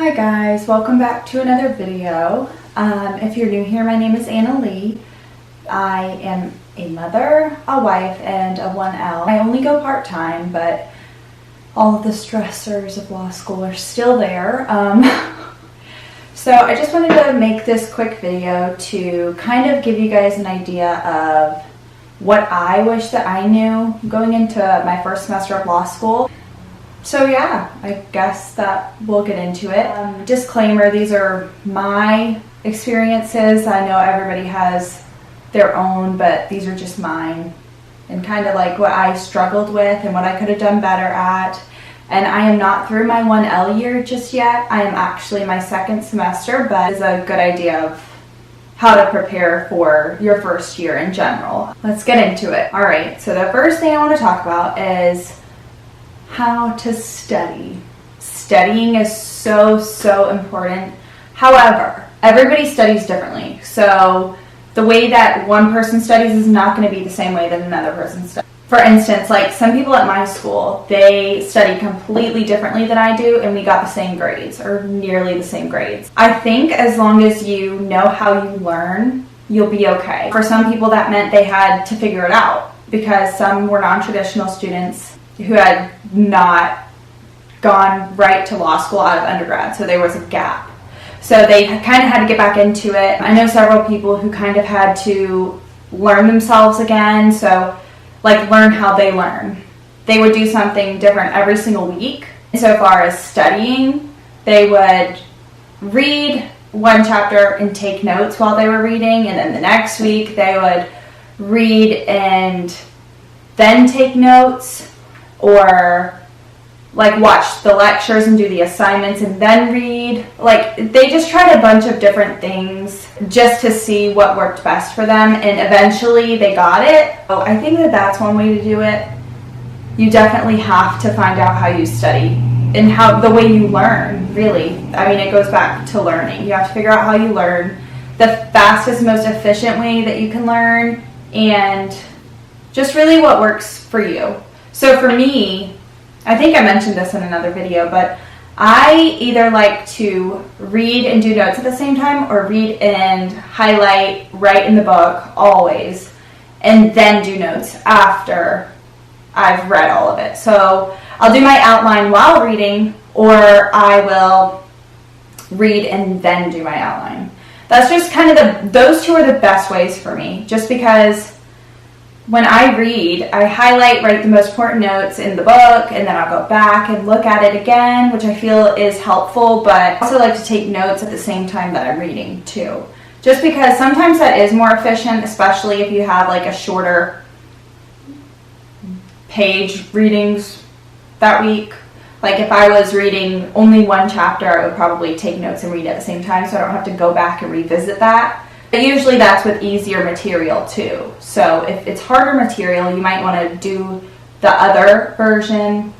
Hi guys, welcome back to another video. If you're new here, my name is Anna Lee. I am a mother, a wife, and a 1L. I only go part-time, but all of the stressors of law school are still there. So I just wanted to make this quick video to kind of give you guys an idea of what I wish that I knew going into my first semester of law school. So yeah, I guess that we'll get into it. Disclaimer, these are my experiences. I know everybody has their own, but these are just mine and kind of like what I struggled with and what I could have done better at. And I am not through my 1L year just yet. I am actually in my second semester, but it's a good idea of how to prepare for your first year in general. Let's get into it. All right, so the first thing I want to talk about is how to study. Studying is so important. However, everybody studies differently. So the way that one person studies is not going to be the same way that another person studies. For instance, like some people at my school, they study completely differently than I do, and we got the same grades or nearly the same grades. I think as long as you know how you learn, you'll be okay. For some people that meant they had to figure it out because some were non-traditional students who had not gone right to law school out of undergrad, so there was a gap. So they kind of had to get back into it. I know several people who kind of had to learn themselves again, so like learn how they learn. They would do something different every single week. So far as studying, they would read one chapter and take notes while they were reading, and then the next week they would read and then take notes, or like watch the lectures and do the assignments and then read. Like they just tried a bunch of different things just to see what worked best for them, and eventually they got it. So I think that that's one way to do it. You definitely have to find out how you study and how the way you learn, really. I mean, it goes back to learning. You have to figure out how you learn, the fastest, most efficient way that you can learn, and just really what works for you. So for me, I think I mentioned this in another video, but I either like to read and do notes at the same time, or read and highlight, write in the book always, and then do notes after I've read all of it. So I'll do my outline while reading, or I will read and then do my outline. That's just kind of those two are the best ways for me, just because when I read, I highlight, write the most important notes in the book, and then I'll go back and look at it again, which I feel is helpful, but I also like to take notes at the same time that I'm reading too. Just because sometimes that is more efficient, especially if you have like a shorter page readings that week. Like if I was reading only one chapter, I would probably take notes and read at the same time, so I don't have to go back and revisit that. But usually that's with easier material too. So if it's harder material, you might want to do the other version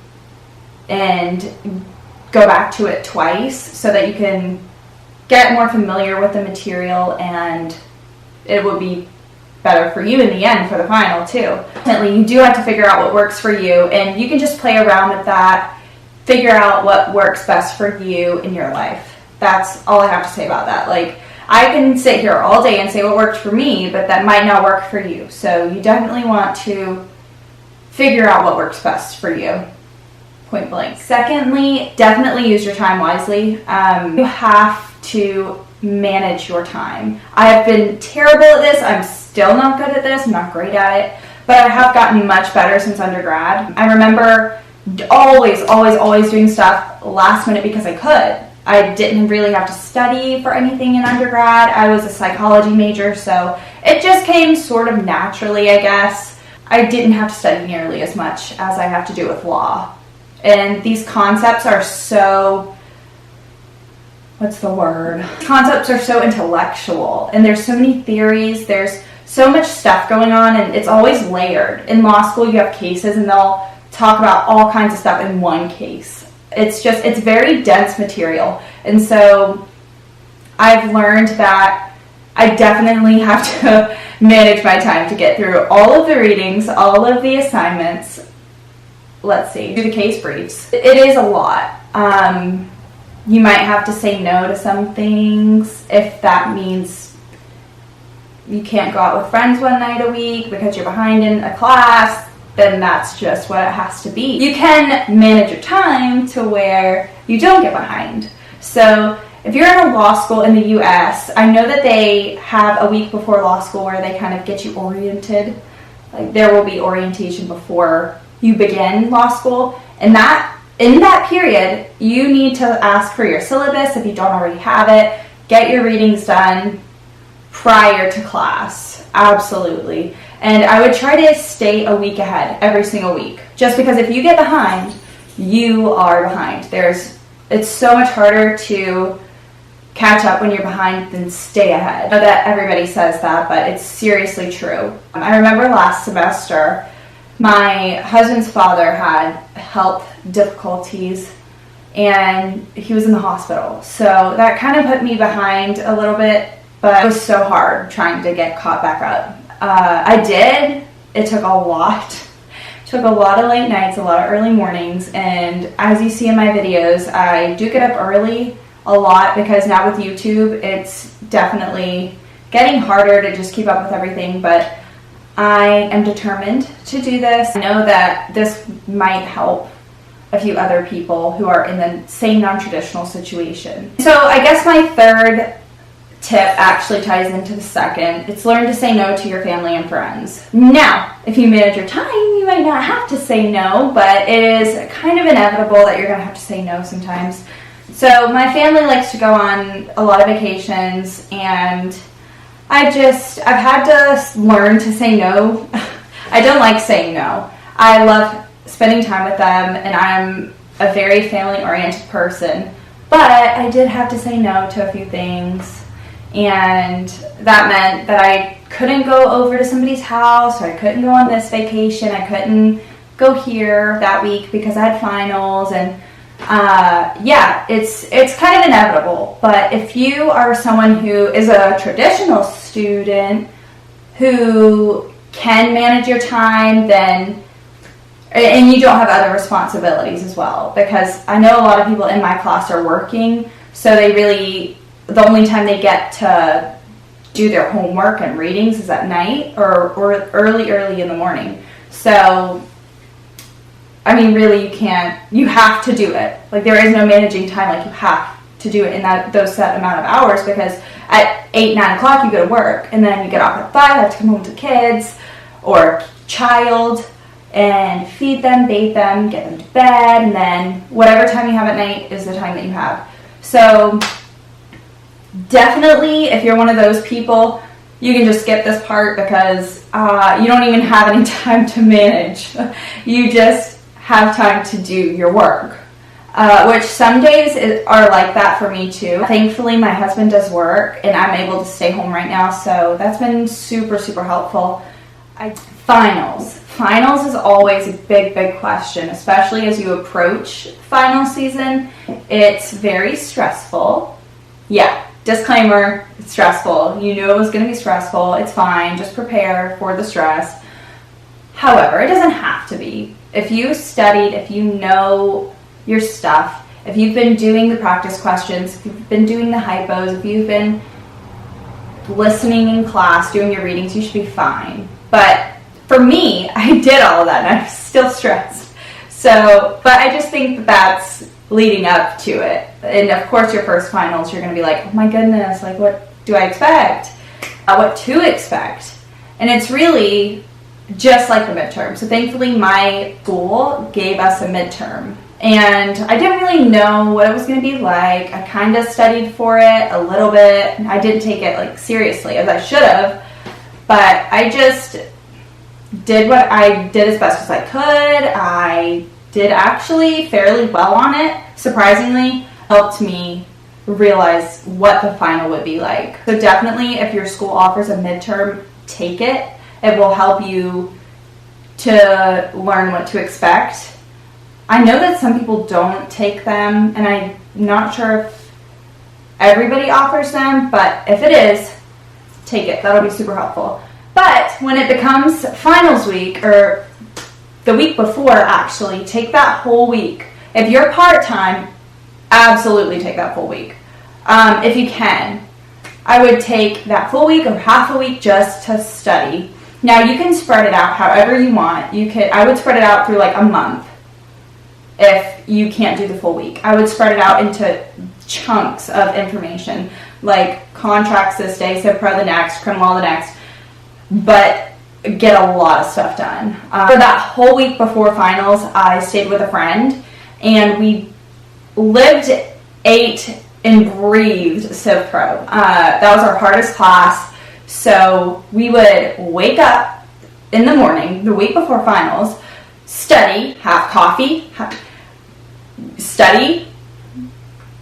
and go back to it twice so that you can get more familiar with the material, and it will be better for you in the end for the final too. Definitely, you do have to figure out what works for you, and you can just play around with that, figure out what works best for you in your life. That's all I have to say about that. Like, I can sit here all day and say what worked for me, but that might not work for you. So you definitely want to figure out what works best for you, point blank. Secondly, definitely use your time wisely. You have to manage your time. I have been terrible at this. I'm still not good at this. I'm not great at it, but I have gotten much better since undergrad. I remember always doing stuff last minute because I could. I didn't really have to study for anything in undergrad. I was a psychology major, so it just came sort of naturally, I guess. I didn't have to study nearly as much as I have to do with law. And these concepts are so, Concepts are so intellectual, and there's so many theories, there's so much stuff going on, and it's always layered. In law school, you have cases, and they'll talk about all kinds of stuff in one case. It's very dense material. And so I've learned that I definitely have to manage my time to get through all of the readings, all of the assignments. Let's see, do the case briefs. It is a lot. You might have to say no to some things if that means you can't go out with friends one night a week because you're behind in a class. Then that's just what it has to be. You can manage your time to where you don't get behind. So if you're in a law school in the US, I know that they have a week before law school where they kind of get you oriented. Like there will be orientation before you begin law school. And in that period, you need to ask for your syllabus if you don't already have it. Get your readings done prior to class. Absolutely. And I would try to stay a week ahead every single week. Just because if you get behind, you are behind. It's so much harder to catch up when you're behind than stay ahead. I know that everybody says that, but it's seriously true. I remember last semester, my husband's father had health difficulties and he was in the hospital. So that kind of put me behind a little bit, but it was so hard trying to get caught back up. I did. It took a lot. It took a lot of late nights, a lot of early mornings, and as you see in my videos, I do get up early a lot because now with YouTube, it's definitely getting harder to just keep up with everything, but I am determined to do this. I know that this might help a few other people who are in the same non-traditional situation. So I guess my third tip actually ties into the second. It's learn to say no to your family and friends. Now, if you manage your time, you might not have to say no, but it is kind of inevitable that you're going to have to say no sometimes. So my family likes to go on a lot of vacations, and I've had to learn to say no. I don't like saying no. I love spending time with them, and I'm a very family-oriented person, but I did have to say no to a few things, and that meant that I couldn't go over to somebody's house, or I couldn't go on this vacation, I couldn't go here that week because I had finals, and yeah, it's kind of inevitable. But if you are someone who is a traditional student who can manage your time, then, and you don't have other responsibilities as well, because I know a lot of people in my class are working, so the only time they get to do their homework and readings is at night or early in the morning. So I mean, really, you have to do it. Like, there is no managing time. Like, you have to do it in those set amount of hours, because at 8, 9 o'clock you go to work, and then you get off at 5, have to come home to kids or child and feed them, bathe them, get them to bed, and then whatever time you have at night is the time that you have. So definitely, if you're one of those people, you can just skip this part because you don't even have any time to manage. You just have time to do your work, which some days are like that for me too. Thankfully, my husband does work and I'm able to stay home right now, so that's been super, super helpful. Finals is always a big question, especially as you approach final season. It's very stressful. Yeah, disclaimer, it's stressful. You knew it was going to be stressful. It's fine. Just prepare for the stress. However, it doesn't have to be. If you studied, if you know your stuff, if you've been doing the practice questions, if you've been doing the hypos, if you've been listening in class, doing your readings, you should be fine. But for me, I did all of that and I'm still stressed. So, but I just think that's leading up to it. And of course, your first finals, you're going to be like, oh my goodness, like, what do I expect? What to expect? And it's really just like the midterm. So thankfully, my school gave us a midterm. And I didn't really know what it was going to be like. I kind of studied for it a little bit. I didn't take it like seriously as I should have. But I just did what I did as best as I could. I did actually fairly well on it. Surprisingly, helped me realize what the final would be like. So definitely, if your school offers a midterm, take it. It will help you to learn what to expect. I know that some people don't take them, and I'm not sure if everybody offers them, but if it is, take it. That'll be super helpful. But when it becomes finals week, or the week before actually, take that whole week. If you're part-time, absolutely take that full week. If you can, I would take that full week or half a week just to study. Now you can spread it out however you want. I would spread it out through like a month if you can't do the full week. I would spread it out into chunks of information, like contracts this day, Civ Pro the next, criminal law the next, but get a lot of stuff done. For that whole week before finals, I stayed with a friend, and we lived, ate, and breathed Civ Pro. That was our hardest class, so we would wake up in the morning, the week before finals, study, have coffee, study,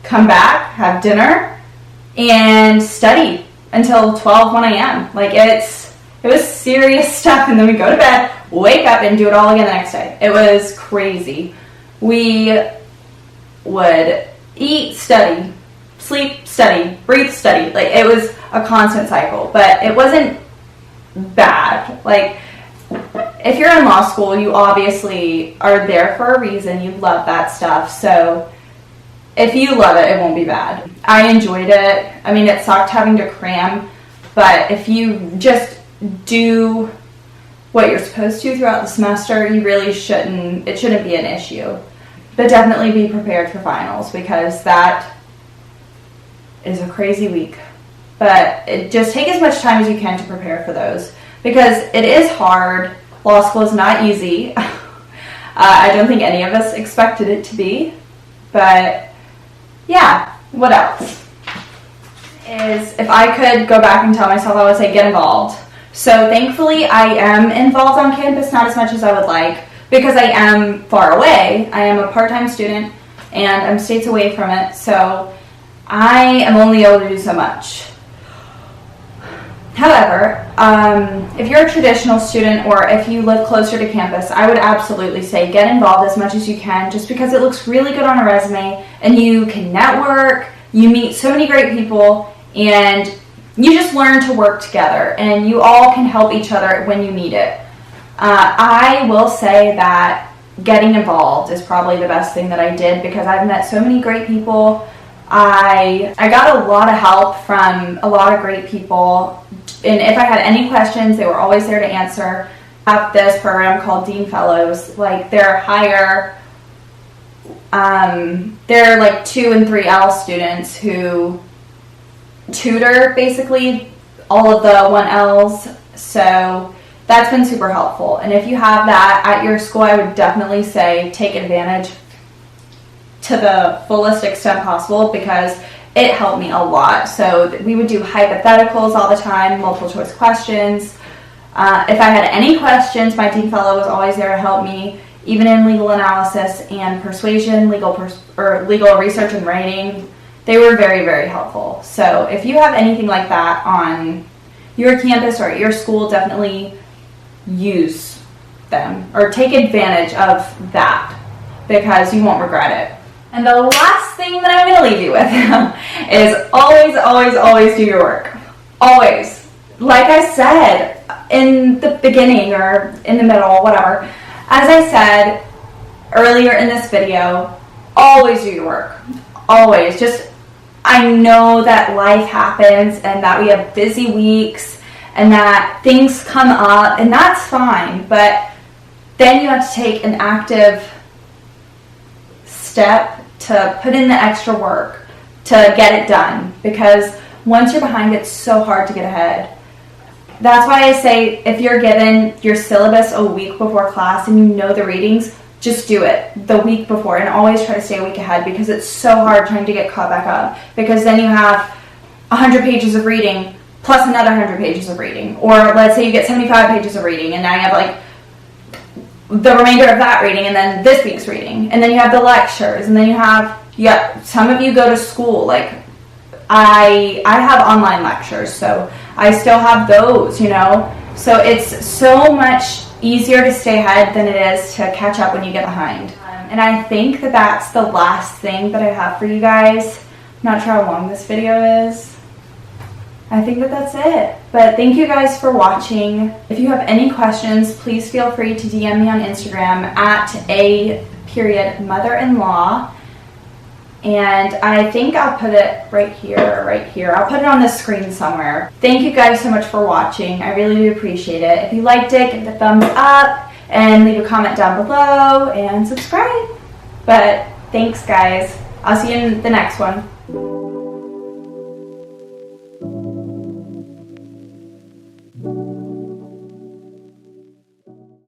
come back, have dinner, and study until 12, 1 a.m. Like, it was serious stuff, and then we go to bed, wake up, and do it all again the next day. It was crazy. We would eat, study, sleep, study, breathe, study. Like, it was a constant cycle, but it wasn't bad. Like, if you're in law school, you obviously are there for a reason. You love that stuff. So if you love it, it won't be bad. I enjoyed it. I mean, it sucked having to cram, but if you just do what you're supposed to throughout the semester, you really it shouldn't be an issue. But definitely be prepared for finals, because that is a crazy week. But just take as much time as you can to prepare for those, because it is hard. Law school is not easy. I don't think any of us expected it to be. But yeah, what else? If I could go back and tell myself, I would say get involved. So thankfully I am involved on campus, not as much as I would like, because I am far away. I am a part-time student and I'm states away from it, so I am only able to do so much. However, if you're a traditional student or if you live closer to campus, I would absolutely say get involved as much as you can, just because it looks really good on a resume and you can network, you meet so many great people, and you just learn to work together and you all can help each other when you need it. I will say that getting involved is probably the best thing that I did, because I've met so many great people. I got a lot of help from a lot of great people, and if I had any questions, they were always there to answer. I have this program called Dean Fellows. Like, they're higher, they're like 2 and 3L students who tutor basically all of the 1Ls, so that's been super helpful. And if you have that at your school, I would definitely say take advantage to the fullest extent possible, because it helped me a lot. So we would do hypotheticals all the time, multiple choice questions. If I had any questions, my Dean Fellow was always there to help me, even in legal analysis and persuasion, legal research and writing. They were very, very helpful. So if you have anything like that on your campus or at your school, definitely use them or take advantage of that, because you won't regret it. And the last thing that I'm going to leave you with is always, always, always do your work. Always. Like I said in the beginning or in the middle, whatever, as I said earlier in this video, always do your work. Always. Just, I know that life happens and that we have busy weeks and that things come up, and that's fine, but then you have to take an active step to put in the extra work to get it done, because once you're behind, it's so hard to get ahead. That's why I say, if you're given your syllabus a week before class and you know the readings, just do it the week before, and always try to stay a week ahead, because it's so hard trying to get caught back up, because then you have 100 pages of reading plus another 100 pages of reading, or let's say you get 75 pages of reading and now you have like the remainder of that reading and then this week's reading, and then you have the lectures, and then you have, some of you go to school. Like, I have online lectures, so I still have those, so it's so much easier to stay ahead than it is to catch up when you get behind. And I think that that's the last thing that I have for you guys. I'm not sure how long this video is. I think that that's it. But thank you guys for watching. If you have any questions, please feel free to DM me on Instagram at @a_mother-in-law. And I think I'll put it right here or right here. I'll put it on the screen somewhere. Thank you guys so much for watching. I really do appreciate it. If you liked it, give it a thumbs up and leave a comment down below and subscribe. But thanks guys. I'll see you in the next one.